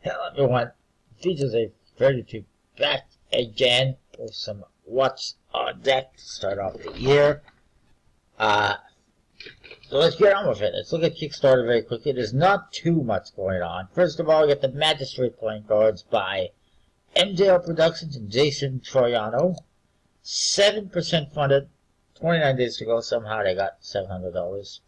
Hello everyone, features a 32 back again with some what's on deck to start off the year. So let's get on with it. Let's look at Kickstarter very quickly. There's not too much going on. First of all, we get the Magistrate playing cards by MJL Productions and Jason Troiano. 7% funded, 29 days to go. Somehow they got $700.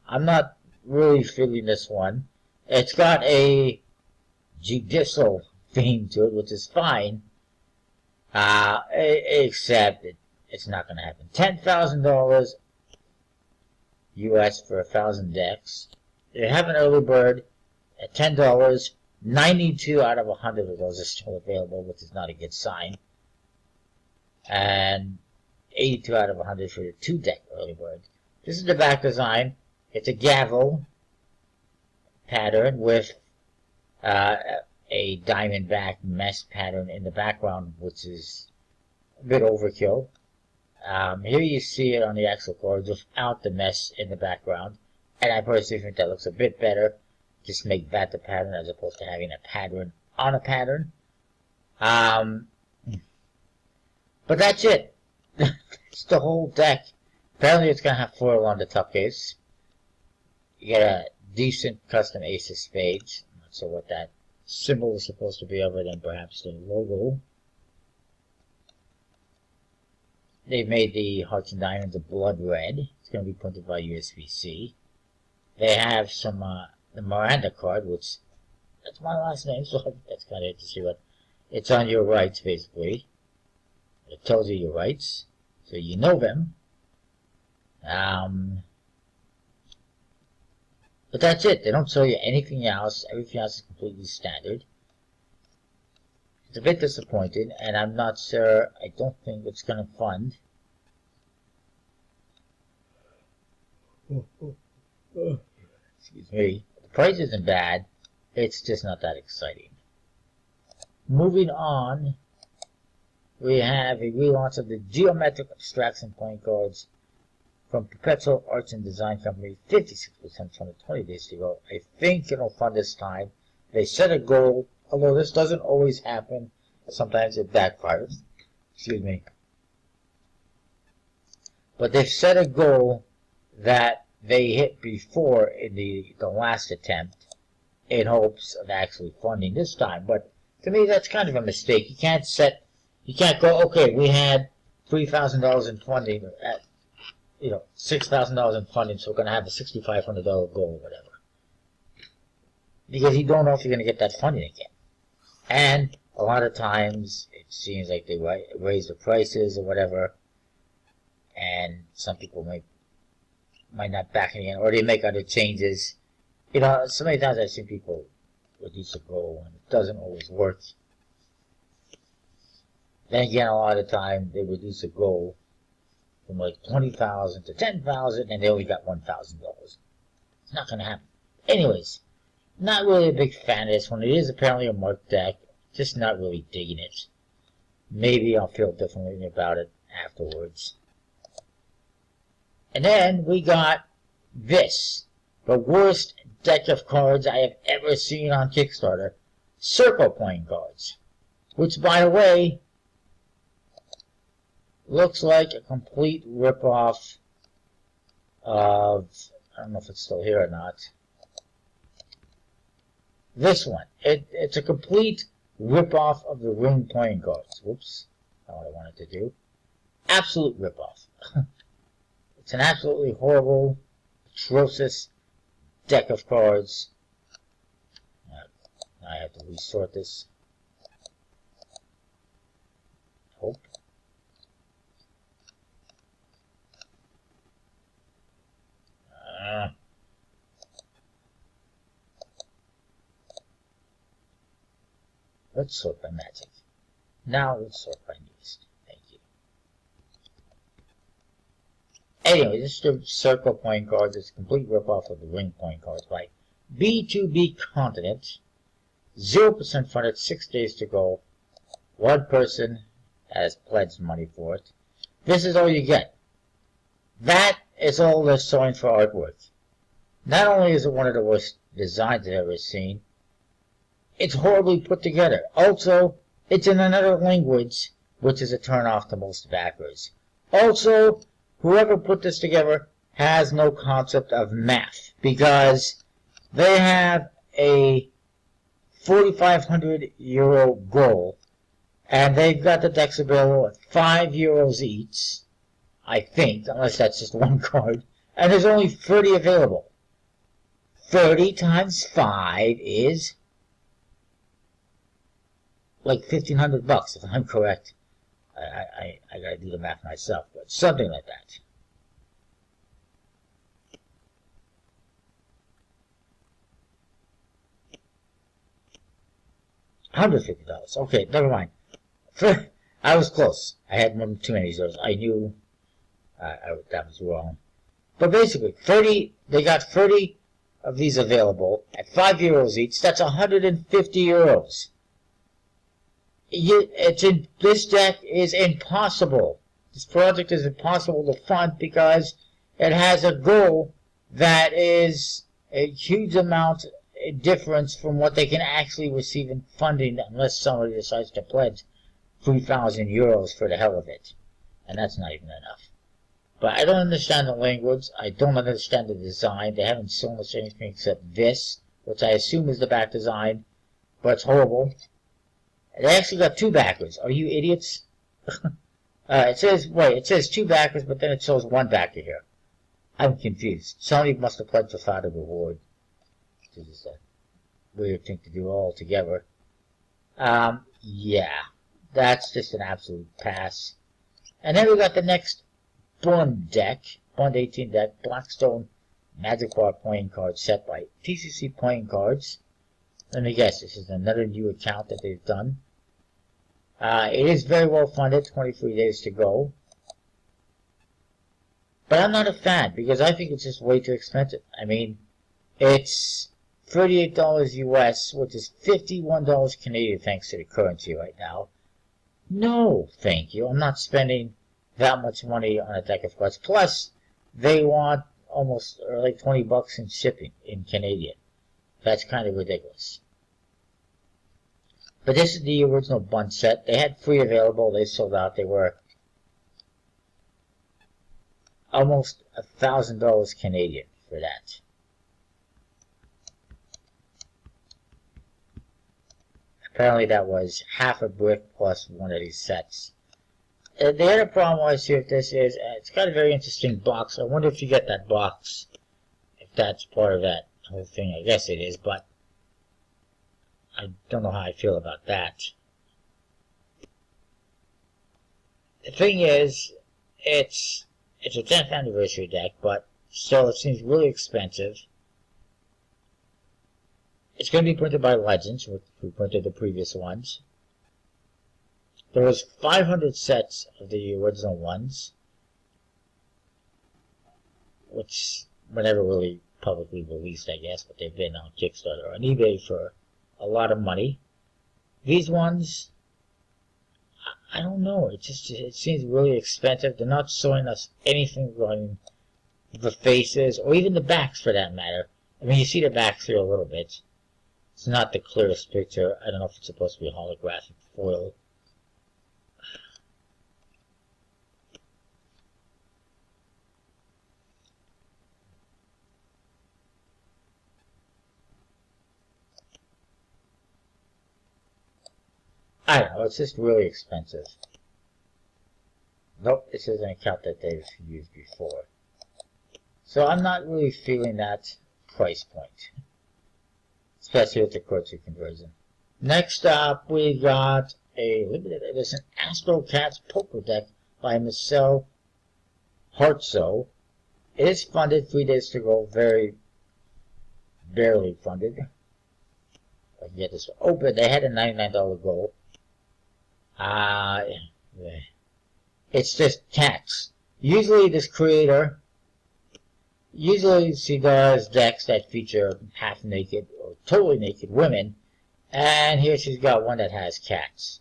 I'm not really feeling this one. It's got a judicial theme to it, which is fine, except it's not going to happen. $10,000 US for 1,000 decks. They have an early bird at $10. 92 out of 100 of those are still available, which is not a good sign. And 82 out of 100 for the 2-deck early bird. This is the back design. It's a gavel pattern with a diamondback mesh pattern in the background, which is a bit overkill. Here you see it on the actual card without the mesh in the background, and I personally think that looks a bit better. Just make that the pattern as opposed to having a pattern on a pattern. But that's it. It's the whole deck. Apparently it's going to have foil on the top case. You get a decent custom ace of spades. I'm not sure what that symbol is supposed to be other than perhaps the logo. They've made the hearts and diamonds a blood red. It's going to be printed by USB-C. They have some the Miranda card, which that's my last name, so that's kind of interesting. But it's on your rights, basically. It tells you your rights, so you know them. But that's it. They don't show you anything else. Everything else is completely standard. It's a bit disappointing, and I'm not sure. I don't think it's going to fund. Excuse me. The price isn't bad. It's just not that exciting. Moving on, we have a relaunch of the Geometric Abstraction playing cards from Perpetual Arts and Design Company. 56% funded, 20 days to go. I think it'll fund this time. They set a goal, although this doesn't always happen. Sometimes it backfires. Excuse me. But they've set a goal that they hit before in the last attempt in hopes of actually funding this time. But to me, that's kind of a mistake. You can't go, okay, we had $3,000 in funding at, $6,000 in funding, so we're going to have a $6,500 goal or whatever. Because you don't know if you're going to get that funding again. And a lot of times, it seems like they raise the prices or whatever, and some people might not back it in, or they make other changes. So many times I've seen people reduce a goal, and it doesn't always work. Then again, a lot of the time, they reduce a goal from like $20,000 to $10,000, and they only got $1,000. It's not going to happen. Anyways, not really a big fan of this one. It is apparently a marked deck. Just not really digging it. Maybe I'll feel differently about it afterwards. And then we got this. The worst deck of cards I have ever seen on Kickstarter. Circle playing cards. Which, by the way, looks like a complete ripoff of, I don't know if it's still here or not, this one. It's a complete ripoff of the Ring playing cards. Whoops, not what I wanted to do. Absolute ripoff. It's an absolutely horrible, atrocious deck of cards. Now I have to resort this. Hope. Let's sort by magic. Now let's sort by newest. Thank you. Anyway, this is the circle playing cards. It's a complete ripoff of the Ring playing cards by B2B Continent. 0% funded, 6 days to go. One person has pledged money for it. This is all you get. That is all they're showing for artwork. Not only is it one of the worst designs I've ever seen, it's horribly put together. Also, it's in another language, which is a turn-off to most backers. Also, whoever put this together has no concept of math, because they have a 4,500 euro goal, and they've got the decks available at €5 each, I think, unless that's just one card, and there's only 30 available. 30 times 5 is like $1,500, if I'm correct. I gotta do the math myself, but something like that. $150. Okay, never mind. I was close. I had one too many zeros. I knew that was wrong. But basically, they got 30 of these available at €5 each. That's 150 euros. This deck is impossible. This project is impossible to fund because it has a goal that is a huge amount difference from what they can actually receive in funding, unless somebody decides to pledge 3,000 euros for the hell of it. And that's not even enough. But I don't understand the language. I don't understand the design. They haven't shown us anything except this, which I assume is the back design, but it's horrible. They actually got two backers. Are you idiots? It says two backers, but then it shows one backer here. I'm confused. Somebody must have pledged without a reward. This is a weird thing to do all together. Yeah, that's just an absolute pass. And then we got the next Bund deck, Bund 18 deck, Blackstone Magic Bar playing card set by TCC Playing Cards. Let me guess, this is another new account that they've done. It is very well funded, 23 days to go. But I'm not a fan, because I think it's just way too expensive. I mean, it's $38 US, which is $51 Canadian thanks to the currency right now. No, thank you. I'm not spending that much money on a deck of cards. Plus, they want almost like $20 in shipping in Canadian. That's kind of ridiculous. But this is the original Bund set. They had 3 available. They sold out. They were almost $1,000 Canadian for that. Apparently that was half a brick plus one of these sets. The other problem I see with this is it's got a very interesting box. I wonder if you get that box, if that's part of that whole thing. I guess it is, but I don't know how I feel about that. The thing is, it's a 10th anniversary deck, but still it seems really expensive. It's going to be printed by Legends, who printed the previous ones. There was 500 sets of the original ones, which were never really publicly released, I guess, but they've been on Kickstarter or on eBay for a lot of money. These ones, I don't know, it seems really expensive. They're not showing us anything regarding the faces, or even the backs for that matter. I mean, you see the backs here a little bit. It's not the clearest picture. I don't know if it's supposed to be a holographic foil. I don't know, it's just really expensive. Nope, this is an account that they've used before. So I'm not really feeling that price point. Especially with the currency conversion. Next up, we got a limited edition Astro Cats poker deck by Michelle Hartso. It is funded, 3 days to go, very barely funded. I can get this open. They had a $99 goal. It's just cats. Usually this creator, she does decks that feature half naked or totally naked women, and here she's got one that has cats.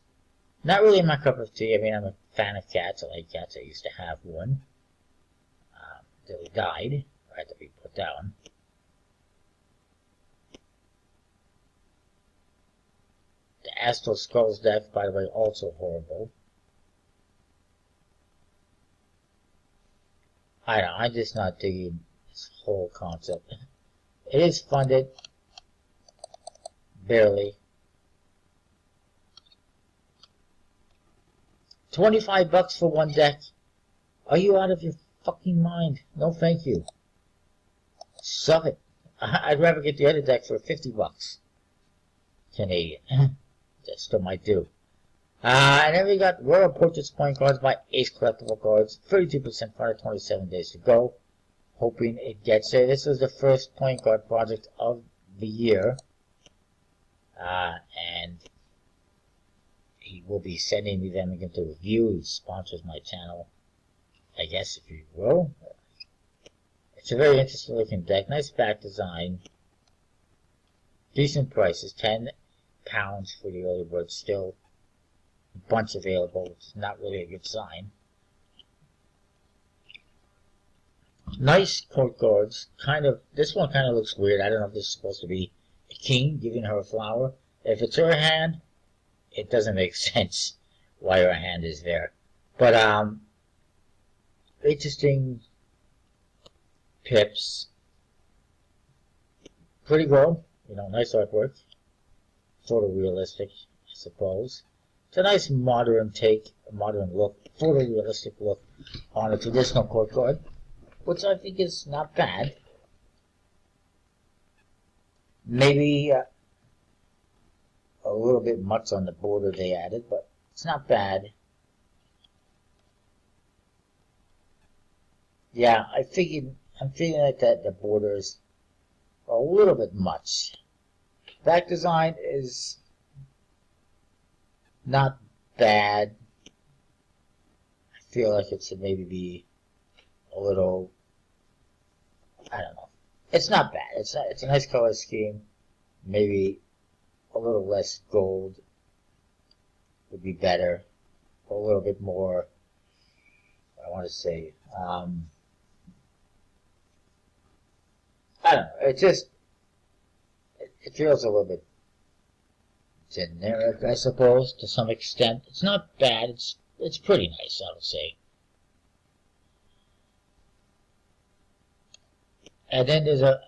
Not really my cup of tea. I mean, I'm a fan of cats. I like cats. I used to have one. Until he died, or had to be put down. Astral Skulls deck, by the way, also horrible. I don't know, I'm just not digging this whole concept. It is funded, barely. 25 bucks for one deck? Are you out of your fucking mind? No thank you. Suck it. I'd rather get the other deck for 50 bucks. Canadian. That still might do. And then we got Royal Portraits playing cards by Ace Collectible Cards. 32% funded, 27 days to go. Hoping it gets there. This was the first playing card project of the year. And he will be sending me them again to review. He sponsors my channel, I guess, if you will. It's a very interesting looking deck. Nice back design. Decent prices. £10 for the early bird. Still a bunch available. It's not really a good sign. Nice court cards. This one kind of looks weird. I don't know if this is supposed to be a king giving her a flower. If it's her hand, it doesn't make sense why her hand is there. But, interesting pips. Pretty girl. You know, nice artwork. Photorealistic, I suppose. It's a nice modern take, a modern look, photorealistic look on a traditional court card, which I think is not bad. Maybe a little bit much on the border they added, but it's not bad. Yeah, I'm feeling like that the borders are a little bit much. Back design is not bad. I feel like it should maybe be a little, I don't know. It's not bad. It's a nice color scheme. Maybe a little less gold would be better. A little bit more, I want to say, I don't know. It feels a little bit generic, I suppose, to some extent. It's not bad. It's pretty nice, I would say. And then there's a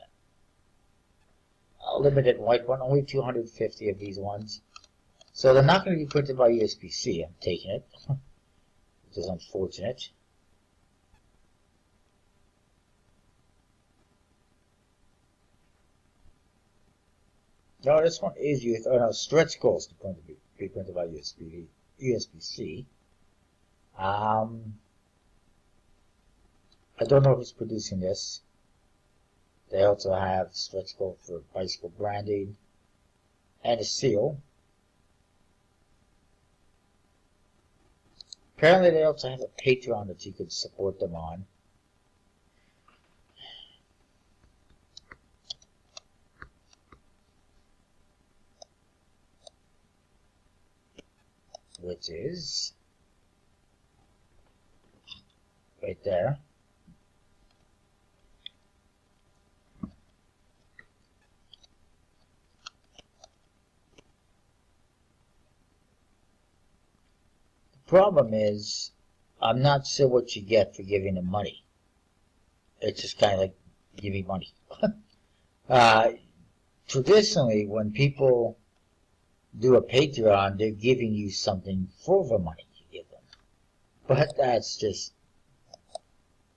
limited white one, only 250 of these ones. So they're not going to be printed by USPC, I'm taking it, which is unfortunate. No, this one is used. Oh no, stretch goals to be printed by USPC. I don't know who's producing this. They also have stretch goal for bicycle branding and a seal. Apparently, they also have a Patreon that you could support them on. Which is right there. The problem is, I'm not sure what you get for giving them money. It's just kind of like giving money. Traditionally, when people do a Patreon, they're giving you something for the money you give them. But that's just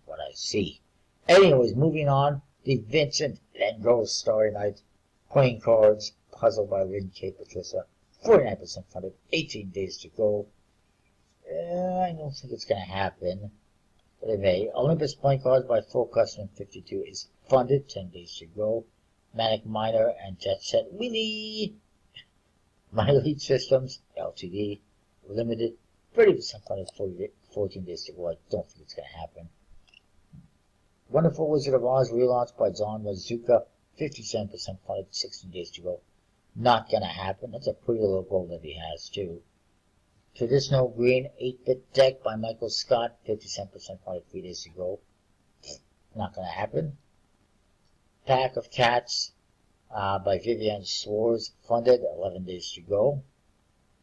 what I see. Anyways, moving on. The Vincent Van Gogh Starry Night playing cards, puzzle by Lynn K. Patricia. 49% funded, 18 days to go. I don't think it's going to happen. But it may. Olympus playing cards by Full Custom 52 is funded, 10 days to go. Manic Miner and Jet Set Willie. My Elite Systems, LTD, limited, 30% funded, 14 days to go. I don't think it's going to happen. Wonderful Wizard of Oz relaunch by John Wazuka, 57% funded, 16 days to go. Not going to happen. That's a pretty little goal that he has, too. Traditional Green 8-bit deck by Michael Scott, 57% funded, 3 days to go. Not going to happen. Pack of Cats by Vivian Schwartz, funded, 11 days to go.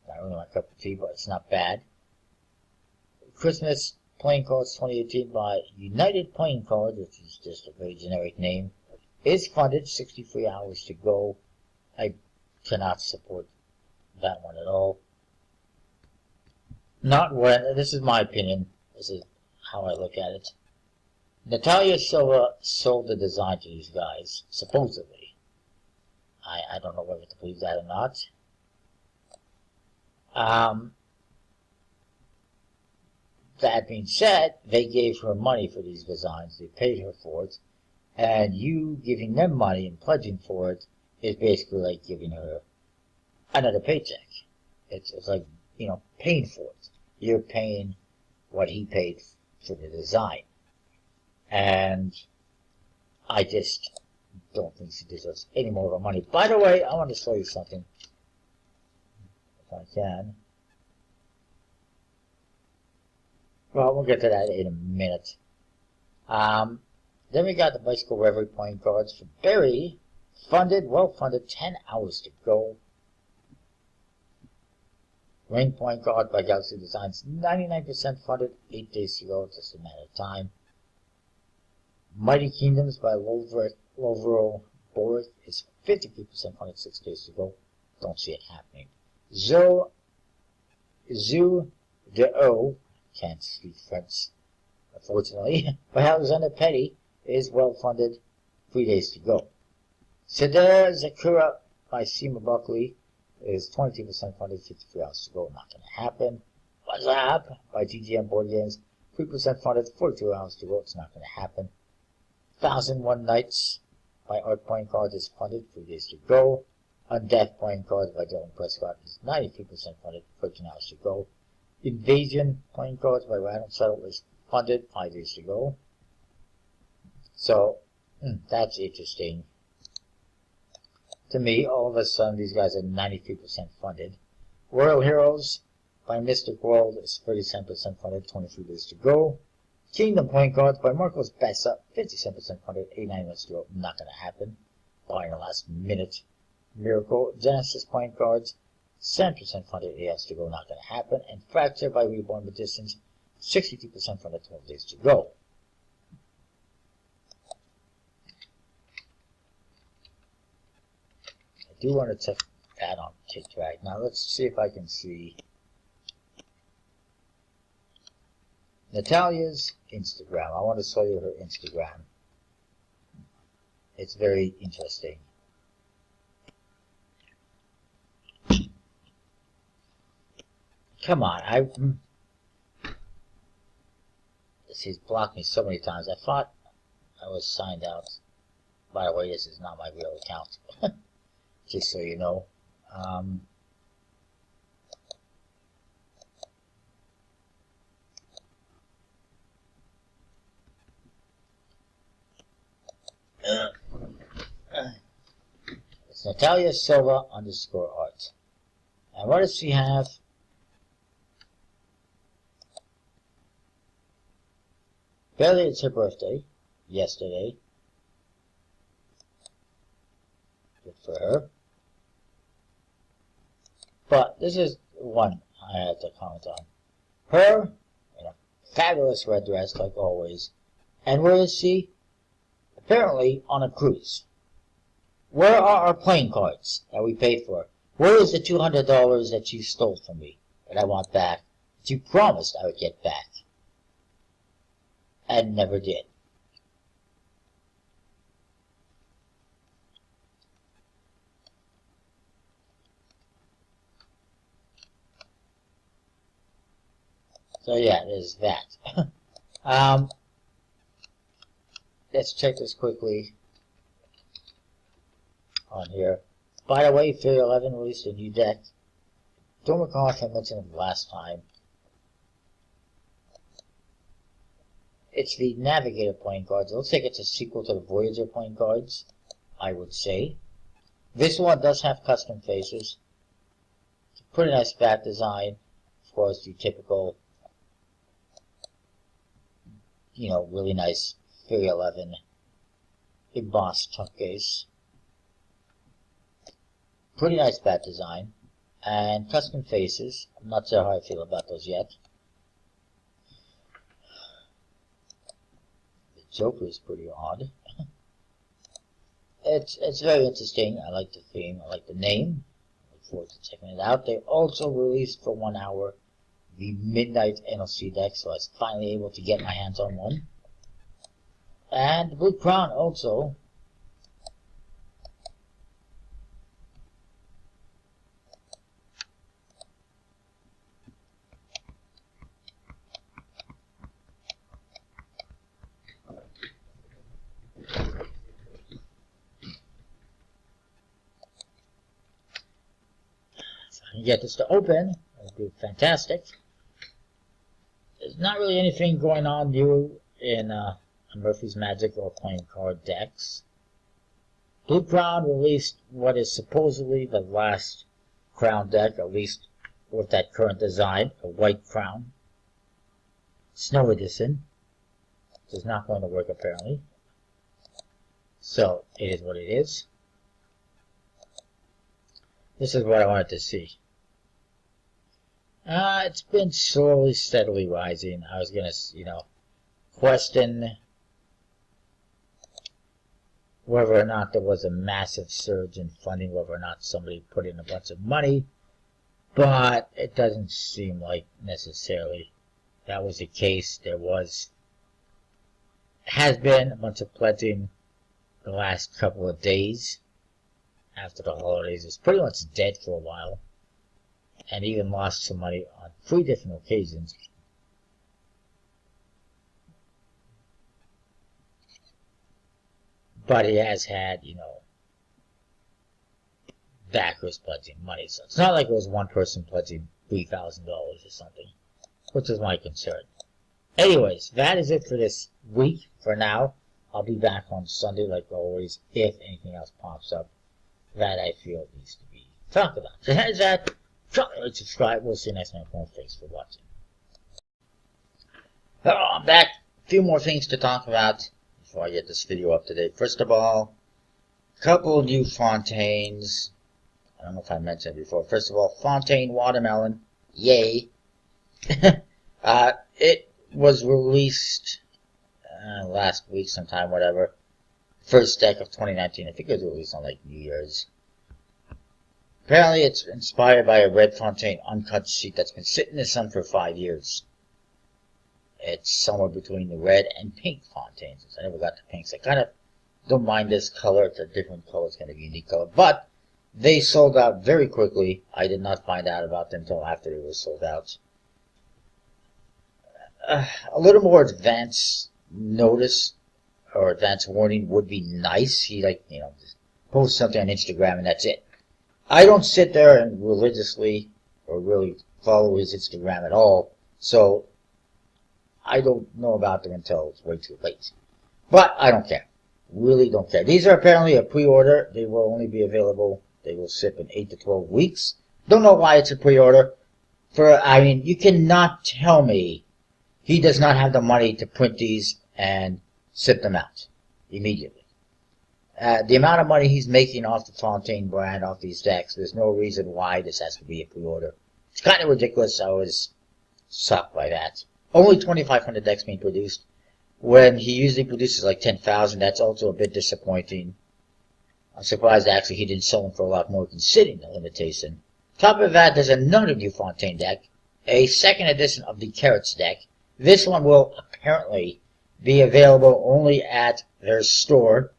Not really my cup of tea, but it's not bad. Christmas Playing Cards 2018 by United Playing Cards, which is just a very generic name, is funded. 63 hours to go. I cannot support that one at all. Not when, this is my opinion. This is how I look at it. Natalia Silva sold the design to these guys, supposedly. I don't know whether to believe that or not. That being said, they gave her money for these designs. They paid her for it. And you giving them money and pledging for it is basically like giving her another paycheck. It's like, you know, paying for it. You're paying what he paid for the design. And I just don't think she deserves any more of her money. By the way, I want to show you something, if I can. Well, we'll get to that in a minute. Then we got the Bicycle Reverie playing cards for Barry. Funded, well funded, 10 hours to go. Ring playing card by Galaxy Designs, 99% funded, 8 days to go, just a matter of time. Mighty Kingdoms by Lovro Boris is 53% funded, 6 days to go. Don't see it happening. Zoo de O, can't speak French, unfortunately, by Alexander Petty is well funded, 3 days to go. Cedar Zakura by Seema Buckley is 22% funded, 53 hours to go, not going to happen. WhatsApp by TGM Board Games, 3% funded, 42 hours to go, it's not going to happen. 1001 Nights by Art Playing Cards is funded, 3 days to go. Undeath Playing Cards by Dylan Prescott is 93% funded, 13 hours to go. Invasion Playing Cards by Random Settle is funded, 5 days to go. So, that's interesting. To me, all of a sudden, these guys are 93% funded. Royal Heroes by Mystic World is 37% funded, 23 days to go. Kingdom Playing Cards by Marcos Bessa, 57% funded, 89 minutes to go, not going to happen. Buying the last minute. Miracle Genesis Playing Cards, 7% funded, 8 hours to go, not going to happen. And Fracture by Reborn Magicians, 62% funded, 12 days to go. I do want to check that on KitRag. Now let's see if I can see Natalia's Instagram. I want to show you her Instagram. It's very interesting. Come on, she's blocked me so many times. I thought I was signed out. By the way, this is not my real account. Just so you know. It's Natalia Silva _art. And what does she have? Barely, it's her birthday. Yesterday. Good for her. But this is one I have to comment on. Her in a fabulous red dress, like always. And where is she? Apparently on a cruise. Where are our playing cards that we paid for? Where is the $200 that you stole from me that I want back, that you promised I would get back, and never did? So yeah, there's that. Let's check this quickly on here. By the way, Fairy 11 released a new deck. Don't recall if I mentioned it last time. It's the Navigator playing cards. It looks like it's a sequel to the Voyager playing cards, I would say. This one does have custom faces. It's a pretty nice back design. Of course, the typical, you know, really nice Fairy 11 embossed tuck case. Pretty nice bat design. And custom faces. I'm not sure how I feel about those yet. The Joker is pretty odd. It's very interesting. I like the theme. I like the name. I look forward to checking it out. They also released for 1 hour the Midnight NLC deck, so I was finally able to get my hands on one. And the Blue Crown also. If I can get this to open, that would be fantastic. There's not really anything going on new in Murphy's Magic or playing card decks. Blue Crown released what is supposedly the last Crown deck, at least with that current design, a white Crown. Snow Edition. Which is not going to work apparently. So, it is what it is. This is what I wanted to see. It's been slowly, steadily rising. I was gonna, question whether or not there was a massive surge in funding, whether or not somebody put in a bunch of money, but it doesn't seem like necessarily that was the case. There has been a bunch of pledging the last couple of days after the holidays. It's pretty much dead for a while, and even lost some money on 3 different occasions. But he has had, backers pledging money. So it's not like it was one person pledging $3,000 or something, which is my concern. Anyways, that is it for this week for now. I'll be back on Sunday like always if anything else pops up that I feel needs to be talked about. So that is that. Like, subscribe. We'll see you next time. Thanks for watching. Hello, I'm back. A few more things to talk about before I get this video up to date. First of all, a couple new Fontaines. I don't know if I mentioned it before. First of all, Fontaine Watermelon. Yay. It was released last week sometime, whatever. First deck of 2019. I think it was released on like New Year's. Apparently it's inspired by a red Fontaine uncut sheet that's been sitting in the sun for 5 years. It's somewhere between the red and pink Fontaines. I never got the pinks. I kind of don't mind this color. It's a different color. It's kind of a unique color. But they sold out very quickly. I did not find out about them until after they were sold out. A little more advance notice or advance warning would be nice. He just post something on Instagram and that's it. I don't sit there and religiously or really follow his Instagram at all, so I don't know about them until it's way too late. But I don't care. Really don't care. These are apparently a pre-order. They will only be available. They will ship in 8 to 12 weeks. Don't know why it's a pre-order. You cannot tell me he does not have the money to print these and ship them out immediately. The amount of money he's making off the Fontaine brand, off these decks, there's no reason why this has to be a pre-order. It's kind of ridiculous. I was shocked by that. Only 2,500 decks being produced, when he usually produces like 10,000. That's also a bit disappointing. I'm surprised actually he didn't sell them for a lot more considering the limitation. Top of that, there's another new Fontaine deck, a second edition of the Carrots deck. This one will apparently be available only at their store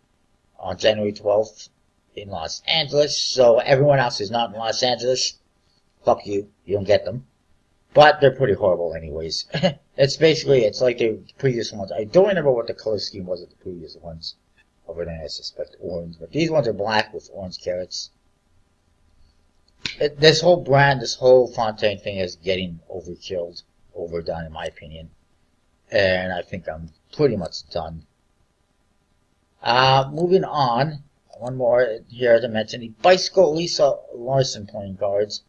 on January 12th in Los Angeles. So everyone else who's not in Los Angeles, fuck you. You don't get them. But they're pretty horrible anyways. It's like the previous ones. I don't remember what the color scheme was of the previous ones. Over there I suspect orange. But these ones are black with orange carrots. This whole brand, this whole Fontaine thing is getting overkilled, overdone in my opinion. And I think I'm pretty much done. Moving on, one more here to mention, the Bicycle Lisa Larson playing cards,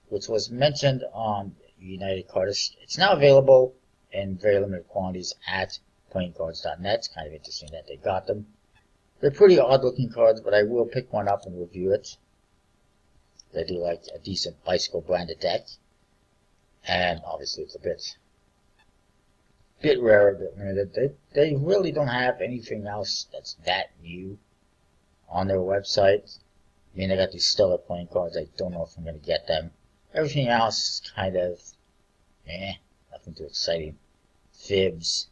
which was mentioned on United Cards. It's now available in very limited quantities at playingcards.net. It's kind of interesting that they got them. They're pretty odd looking cards, but I will pick one up and review it. They do like a decent bicycle branded deck. And obviously it's a bit rarer. They really don't have anything else that's that new on their website. I mean, they got these stellar playing cards. I don't know if I'm going to get them. Everything else is kind of, nothing too exciting. Fibs.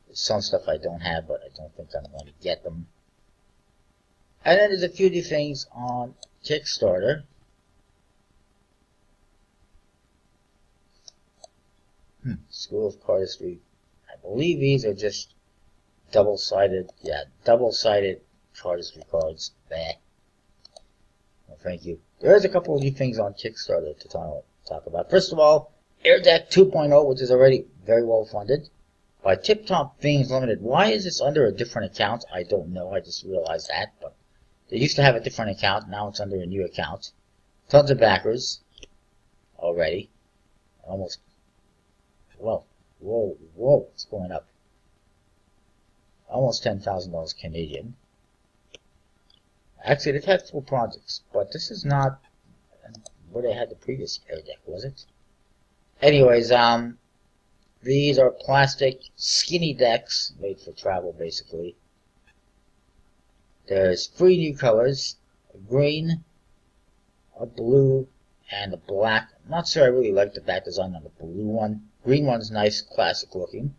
There's some stuff I don't have, but I don't think I'm going to get them. And then there's a few new things on Kickstarter. School of Cardistry. I believe these are just double-sided, double-sided cardistry cards. Bah. Well, thank you. There's a couple of new things on Kickstarter to talk about. First of all, Air Deck 2.0, which is already very well funded by Tip Top Things Limited. Why is this under a different account? I don't know. I just realized that. But they used to have a different account. Now it's under a new account. Tons of backers already. Almost. Whoa, it's going up. Almost $10,000 Canadian. Actually, they've had full projects, but this is not where they had the previous Air Deck, was it? Anyways, these are plastic skinny decks made for travel, basically. There's 3 new colors: a green, a blue, and a black. I'm not sure I really like the back design on the blue one. Green one's nice, classic looking.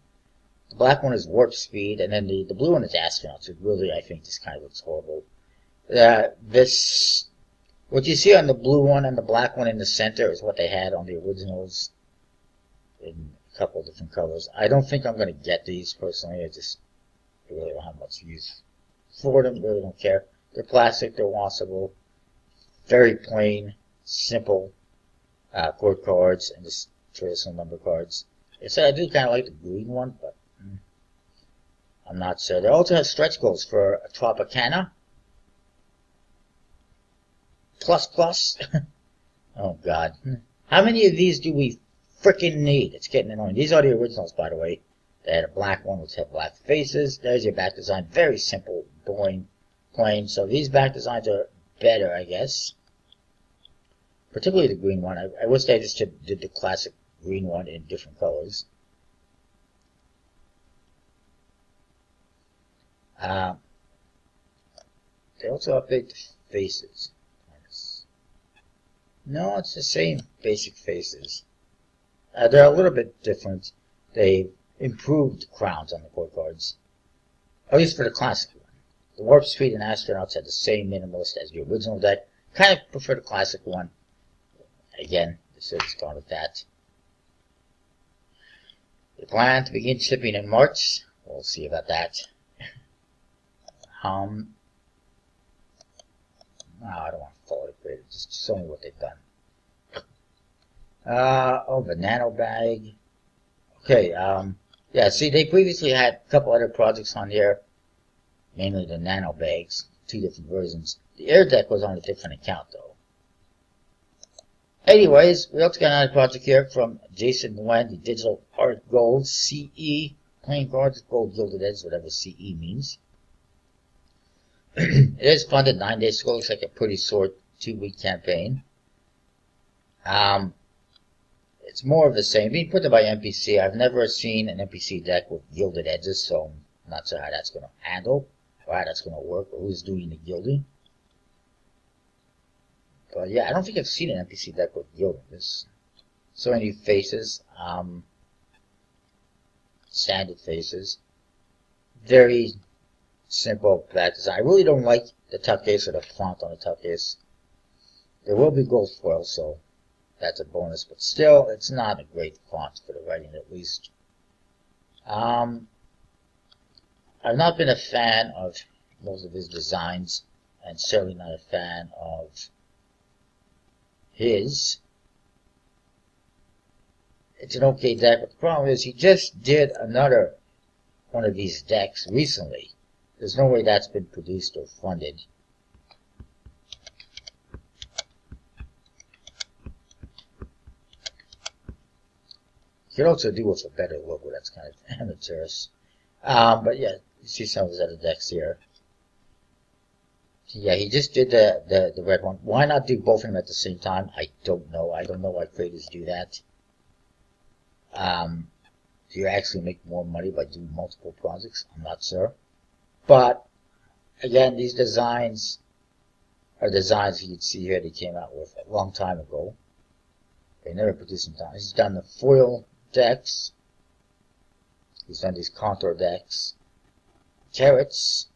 The black one is warp speed, and then the blue one is astronauts. It really, I think, just kind of looks horrible. What you see on the blue one and the black one in the center is what they had on the originals in a couple of different colors. I don't think I'm going to get these personally. I really don't have much use for them. Really don't care. They're plastic. They're washable. Very plain, simple chord cards and just traditional number cards. I said I do kind of like the green one, but I'm not sure. They also have stretch goals for Tropicana. Plus. Oh, God. How many of these do we frickin' need? It's getting annoying. These are the originals, by the way. They had a black one which had black faces. There's your back design. Very simple, boring, plain. So these back designs are better, I guess. Particularly the green one. I wish they just did the classic green one in different colors. They also update the faces. No, it's the same basic faces. They're a little bit different. They improved crowns on the chord cards. At least for the classic one. The Warp Speed and Astronauts had the same minimalist as the original deck. Kind of prefer the classic one. Again, this is gone with that. They plan to begin shipping in March. We'll see about that. No, I don't want to follow the grid. Just show me what they've done. The nano bag. Okay, yeah, see, they previously had a couple other projects on here. Mainly the nano bags. 2 different versions. The Air Deck was on a different account, though. Anyways, we also got another project here from Jason Nguyen, the Digital Art Gold CE. Playing cards, gold gilded edge, whatever CE means. It is funded 9 days ago. Looks like a pretty short 2-week campaign. It's more of the same. Being put there by NPC. I've never seen an NPC deck with gilded edges, so I'm not sure how that's going to handle, or how that's going to work, or who's doing the gilding. But yeah, I don't think I've seen an NPC deck with gilding. There's so many faces. Standard faces. Very simple back design. I really don't like the top case or the font on the top case. There will be gold foil, so that's a bonus, but still, it's not a great font for the writing, at least. I've not been a fan of most of his designs, and certainly not a fan of his. It's an okay deck, but the problem is he just did another one of these decks recently. There's no way that's been produced or funded. You could also do with a better logo. That's kind of amateurish. But yeah, you see some of his other decks here. Yeah, he just did the red one. Why not do both of them at the same time? I don't know. I don't know why creators do that. Do you actually make more money by doing multiple projects? I'm not sure. But again, these designs are designs you can see here they came out with a long time ago. They never produced them down. He's done the foil decks. He's done these contour decks, carrots,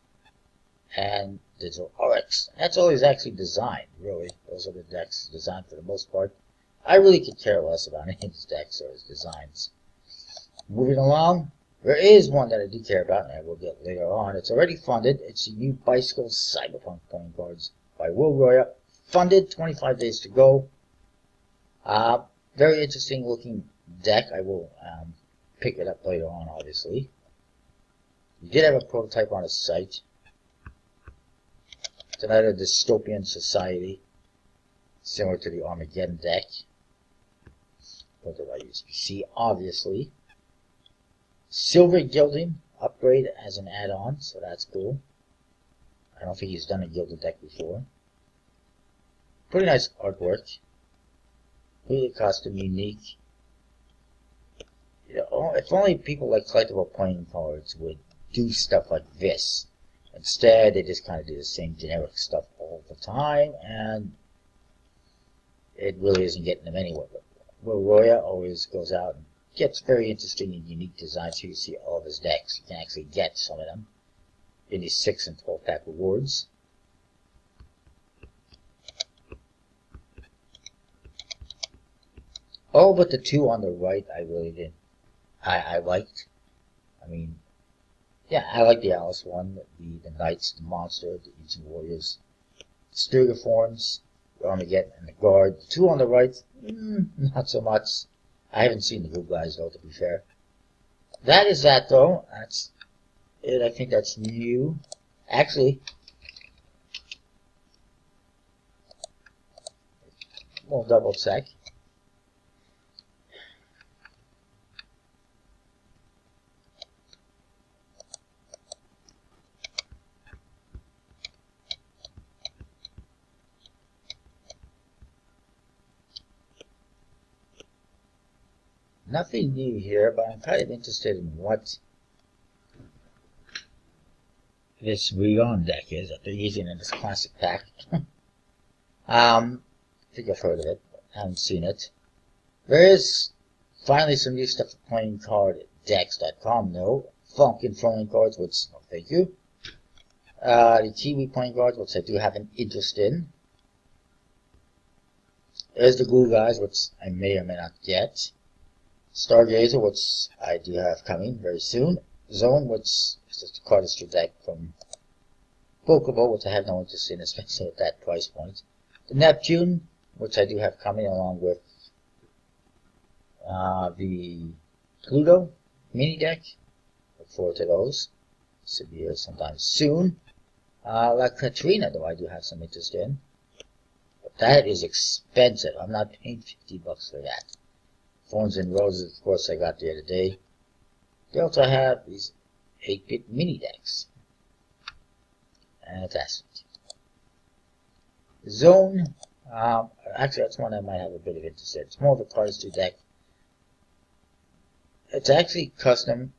and digital RX. That's all he's actually designed, really. Those are the decks designed for the most part. I really could care less about any of his decks or his designs. Moving along, there is one that I do care about, and I will get later on. It's already funded. It's the new Bicycle Cyberpunk playing cards by Will Roya. Funded, 25 days to go. Very interesting looking deck. I will pick it up later on, obviously. He did have a prototype on his site. It's another dystopian society, similar to the Armageddon deck. Printed by USPC, obviously. Silver gilding upgrade as an add-on, so that's cool. I don't think he's done a gilded deck before. Pretty nice artwork. Really custom, unique. You know, if only people like collectible playing cards would do stuff like this. Instead, they just kind of do the same generic stuff all the time, and it really isn't getting them anywhere. But Will Roya always goes out and gets very interesting and unique designs. Here you see all of his decks. You can actually get some of them in these 6 and 12 pack rewards. Oh, but the two on the right, I really didn't. I liked. I mean, yeah, I like the Alice one, the Knights, the Monster, the Ancient Warriors, the Stegoforms, the Armageddon, and the Guard. The two on the right, not so much. I haven't seen the good guys though, to be fair. That is that though. That's it. I think that's new. Actually, we'll double check. Nothing new here, but I'm kind of interested in what this Rion deck is that they're using in this classic pack. I think I've heard of it, but I haven't seen it. There is finally some new stuff for playingcarddex.com though. Funkin' playing cards, which, no thank you. The Kiwi playing cards, which I do have an interest in. There's the Glue Guys, which I may or may not get. Stargazer, which I do have coming very soon. Zone, which is just a cardistry deck from Pokeball, which I have no interest in, especially at that price point. The Neptune, which I do have coming, along with the Pluto mini deck. Look forward to those. Should be here sometime soon. La Katrina, though, I do have some interest in. But that is expensive. I'm not paying $50 for that. Thorns and Roses, of course, I got the other day. They also have these 8-bit mini decks. Fantastic. Zone, actually that's one I might have a bit of interest in. It's more of a cardistry deck. It's actually custom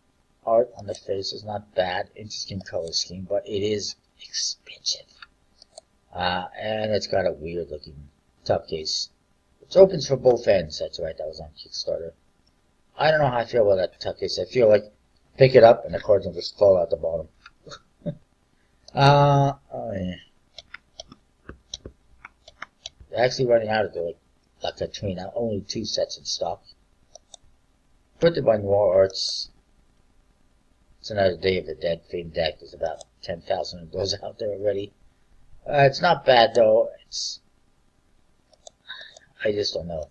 art on the face. It's not bad. Interesting color scheme, but it is expensive. And it's got a weird looking top case. It opens for both ends. That's right, that was on Kickstarter. I don't know how I feel about that tuck case. I feel like pick it up and the cards will just fall out the bottom. Oh yeah. They're actually running out of the La Katrina. Only 2 sets in stock. Printed by Noir Arts. It's another Day of the Dead themed deck. There's about 10,000 of those out there already. It's not bad though. I just don't know.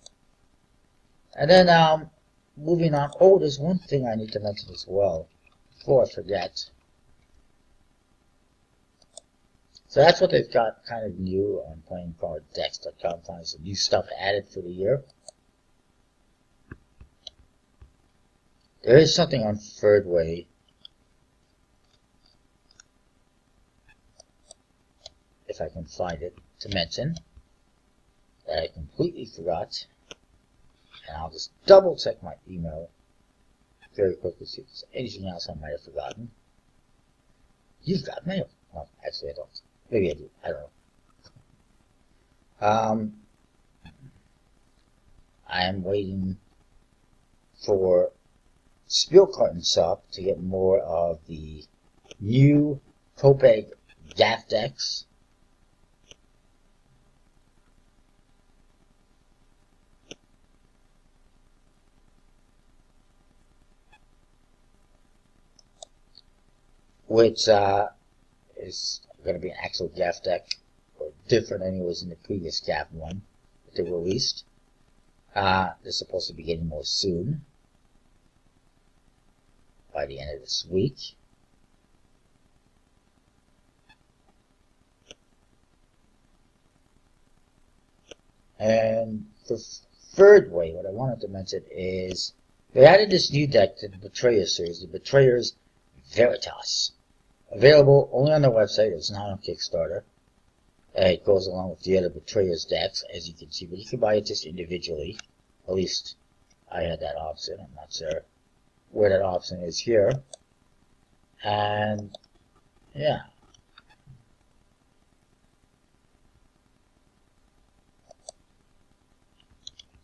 And then, moving on. Oh, there's one thing I need to mention as well, before I forget. So that's what they've got kind of new on playingcarddex.com. Finally, some new stuff added for the year. There is something on thirdway. if I can find it, to mention that I completely forgot. And I'll just double check my email very quickly, see if there's anything else I might have forgotten. You've got mail. No, actually I don't. Maybe I do. I don't know. I am waiting for Spiel Carton Shop to get more of the new Kopeg gaff decks. Which is going to be an actual gaff deck, or different anyways than the previous gaff one that they released. They're supposed to be getting more soon, by the end of this week. And for third way, what I wanted to mention is they added this new deck to the Betrayer series, the Betrayers Veritas. Available only on their website. It's not on Kickstarter. It goes along with the other Betrayers decks, as you can see, but you can buy it just individually. At least I had that option. I'm not sure where that option is here. And yeah.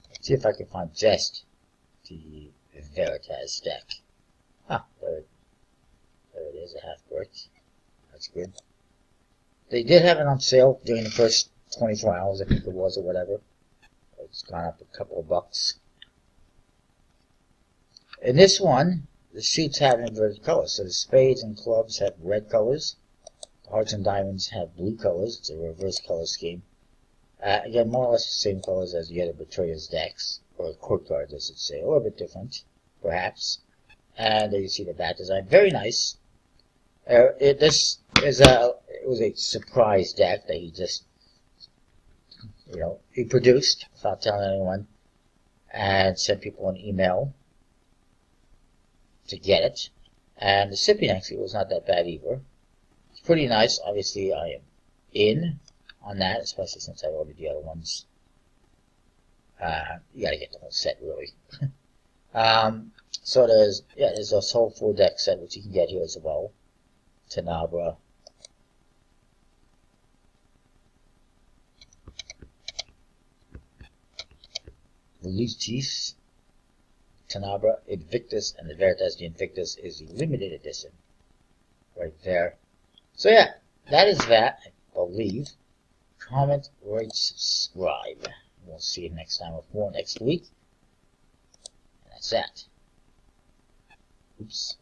Let's see if I can find just the Veritas deck. Ah, there it is, a half brick. That's good. They did have it on sale during the first 24 hours, I think it was, or whatever. It's gone up a couple of bucks. In this one, the suits have inverted colors. So the spades and clubs have red colors. The hearts and diamonds have blue colors. It's a reverse color scheme. Again, more or less the same colors as the other Betrayers decks, or court cards, I should say. A little bit different, perhaps. And there you see the bat design. Very nice. This is it was a surprise deck that he just, he produced without telling anyone, and sent people an email to get it. And the shipping actually was not that bad either. It's pretty nice. Obviously, I am in on that, especially since I ordered the other ones. You gotta get the whole set, really. So there's this whole 4-deck set, which you can get here as well. Tenabra. The Loose Chiefs. Tenabra, Invictus, and the Veritas. The Invictus is the limited edition. Right there. So yeah, that is that, I believe. Comment, rate, subscribe. We'll see you next time with more next week. And that's that. Oops.